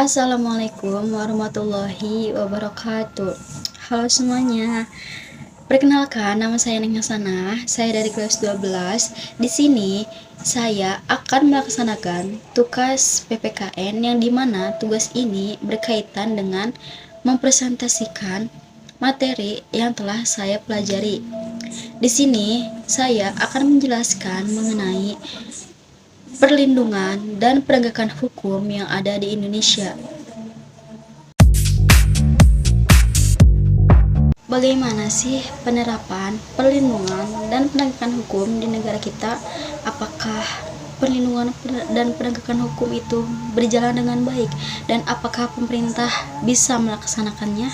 Assalamualaikum warahmatullahi wabarakatuh. Halo semuanya. Perkenalkan, nama saya Neng Hasanah. Saya dari kelas 12. Di sini saya akan melaksanakan tugas PPKN yang dimana tugas ini berkaitan dengan mempresentasikan materi yang telah saya pelajari. Di sini saya akan menjelaskan mengenai perlindungan dan penegakan hukum yang ada di Indonesia. Bagaimana sih penerapan perlindungan dan penegakan hukum di negara kita? Apakah perlindungan dan penegakan hukum itu berjalan dengan baik, dan apakah pemerintah bisa melaksanakannya?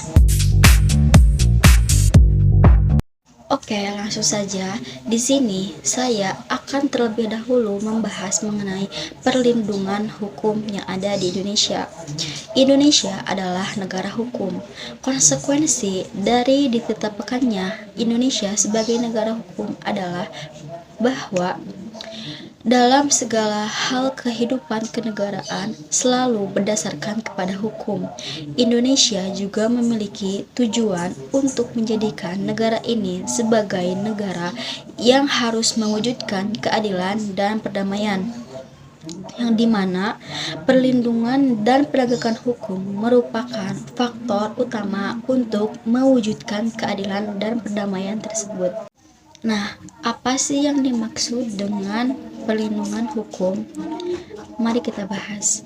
Oke, langsung saja. Di sini saya akan terlebih dahulu membahas mengenai perlindungan hukum yang ada di Indonesia. Indonesia adalah negara hukum. Konsekuensi dari ditetapkannya Indonesia sebagai negara hukum adalah bahwa dalam segala hal kehidupan kenegaraan selalu berdasarkan kepada hukum. Indonesia juga memiliki tujuan untuk menjadikan negara ini sebagai negara yang harus mewujudkan keadilan dan perdamaian, yang dimana perlindungan dan penegakan hukum merupakan faktor utama untuk mewujudkan keadilan dan perdamaian tersebut. Nah, apa sih yang dimaksud dengan perlindungan hukum? Mari kita bahas.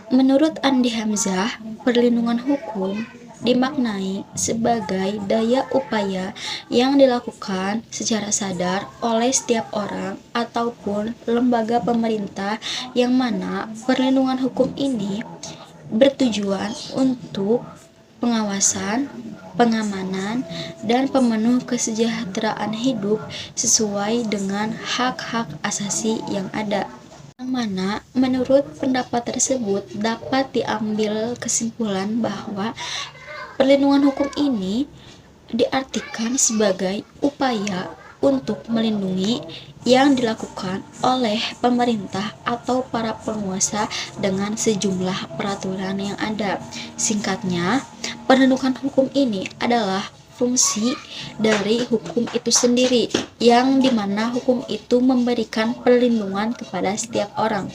Menurut Andi Hamzah, perlindungan hukum dimaknai sebagai daya upaya yang dilakukan secara sadar oleh setiap orang ataupun lembaga pemerintah, yang mana perlindungan hukum ini bertujuan untuk pengawasan, pengamanan, dan pemenuh kesejahteraan hidup sesuai dengan hak-hak asasi yang ada. Yang mana menurut pendapat tersebut dapat diambil kesimpulan bahwa perlindungan hukum ini diartikan sebagai upaya untuk melindungi yang dilakukan oleh pemerintah atau para penguasa dengan sejumlah peraturan yang ada. Singkatnya, perlindungan hukum ini adalah fungsi dari hukum itu sendiri, yang dimana hukum itu memberikan perlindungan kepada setiap orang.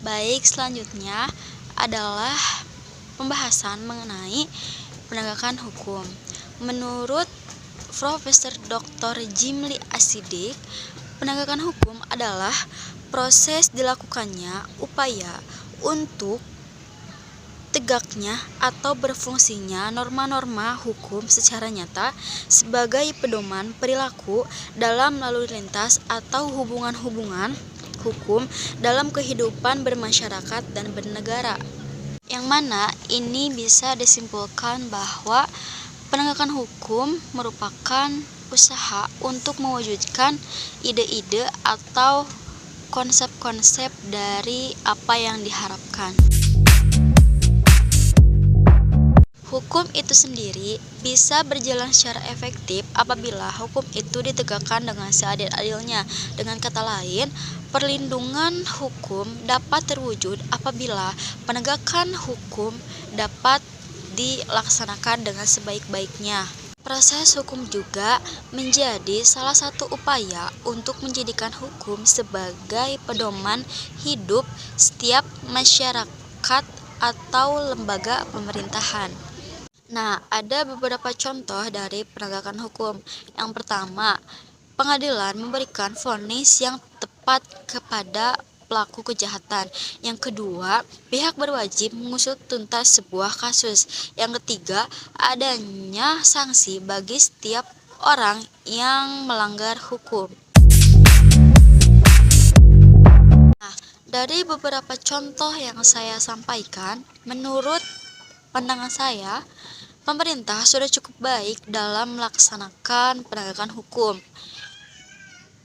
Baik, selanjutnya adalah pembahasan mengenai penegakan hukum. Menurut Profesor Dr. Jimli Asidik, penegakan hukum adalah proses dilakukannya upaya untuk tegaknya atau berfungsinya norma-norma hukum secara nyata sebagai pedoman perilaku dalam lalu lintas atau hubungan-hubungan hukum dalam kehidupan bermasyarakat dan bernegara. Yang mana ini bisa disimpulkan bahwa penegakan hukum merupakan usaha untuk mewujudkan ide-ide atau konsep-konsep dari apa yang diharapkan. Hukum itu sendiri bisa berjalan secara efektif apabila hukum itu ditegakkan dengan seadil-adilnya. Dengan kata lain, perlindungan hukum dapat terwujud apabila penegakan hukum dapat dilaksanakan dengan sebaik-baiknya. Proses hukum juga menjadi salah satu upaya untuk menjadikan hukum sebagai pedoman hidup setiap masyarakat atau lembaga pemerintahan. Nah, ada beberapa contoh dari penegakan hukum. Yang pertama, pengadilan memberikan vonis yang tepat kepada pelaku kejahatan. Yang kedua, pihak berwajib mengusut tuntas sebuah kasus. Yang ketiga, adanya sanksi bagi setiap orang yang melanggar hukum. Nah, dari beberapa contoh yang saya sampaikan, menurut pandangan saya, pemerintah sudah cukup baik dalam melaksanakan penegakan hukum.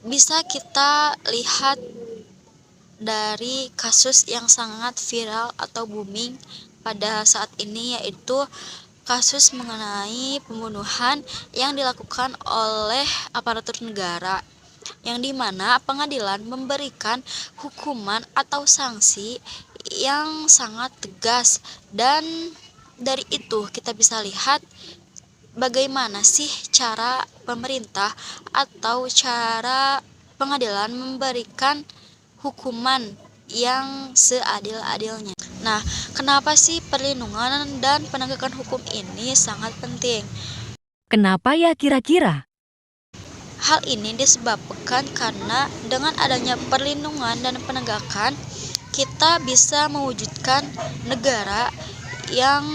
Bisa kita lihat dari kasus yang sangat viral atau booming pada saat ini, yaitu kasus mengenai pembunuhan yang dilakukan oleh aparatur negara. yang dimana pengadilan memberikan hukuman atau sanksi yang sangat tegas. Dan dari itu kita bisa lihat bagaimana sih cara pemerintah atau cara pengadilan memberikan hukuman yang seadil-adilnya. Nah, kenapa sih perlindungan dan penegakan hukum ini sangat penting? Kenapa ya kira-kira? Hal ini disebabkan karena dengan adanya perlindungan dan penegakan, kita bisa mewujudkan negara yang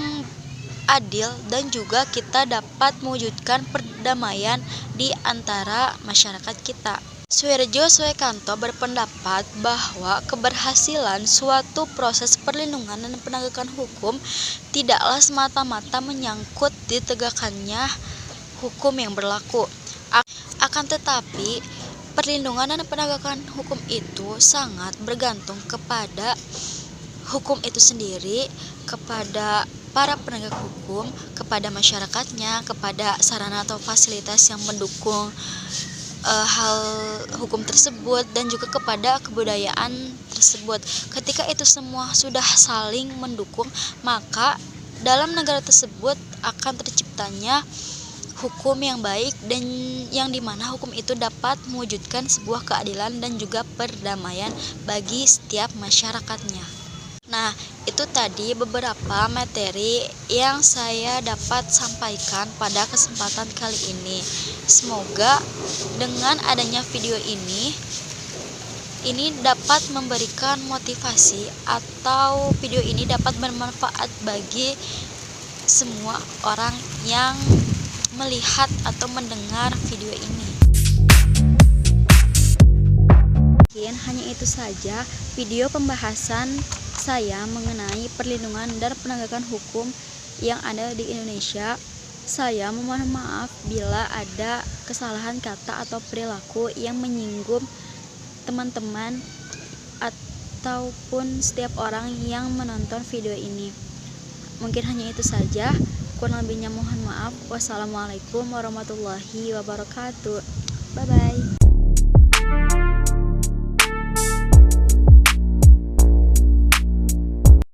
adil dan juga kita dapat mewujudkan perdamaian di antara masyarakat kita. Suherjo Swekanto berpendapat bahwa keberhasilan suatu proses perlindungan dan penegakan hukum tidaklah semata-mata menyangkut ditegakkannya hukum yang berlaku. Akan tetapi, perlindungan dan penegakan hukum itu sangat bergantung kepada hukum itu sendiri, kepada para penegak hukum, kepada masyarakatnya, kepada sarana atau fasilitas yang mendukung hal hukum tersebut, dan juga kepada kebudayaan tersebut. Ketika itu semua sudah saling mendukung, maka dalam negara tersebut akan terciptanya hukum yang baik dan yang dimana hukum itu dapat mewujudkan sebuah keadilan dan juga perdamaian bagi setiap masyarakatnya. Nah, itu tadi beberapa materi yang saya dapat sampaikan pada kesempatan kali ini. Semoga dengan adanya video ini dapat memberikan motivasi atau video ini dapat bermanfaat bagi semua orang yang melihat atau mendengar video ini. Mungkin hanya itu saja video pembahasan saya mengenai perlindungan dan penegakan hukum yang ada di Indonesia. Saya memohon maaf bila ada kesalahan kata atau perilaku yang menyinggung teman-teman ataupun setiap orang yang menonton video ini. Mungkin hanya itu saja. Kurang lebihnya mohon maaf. Wassalamualaikum warahmatullahi wabarakatuh. Bye bye.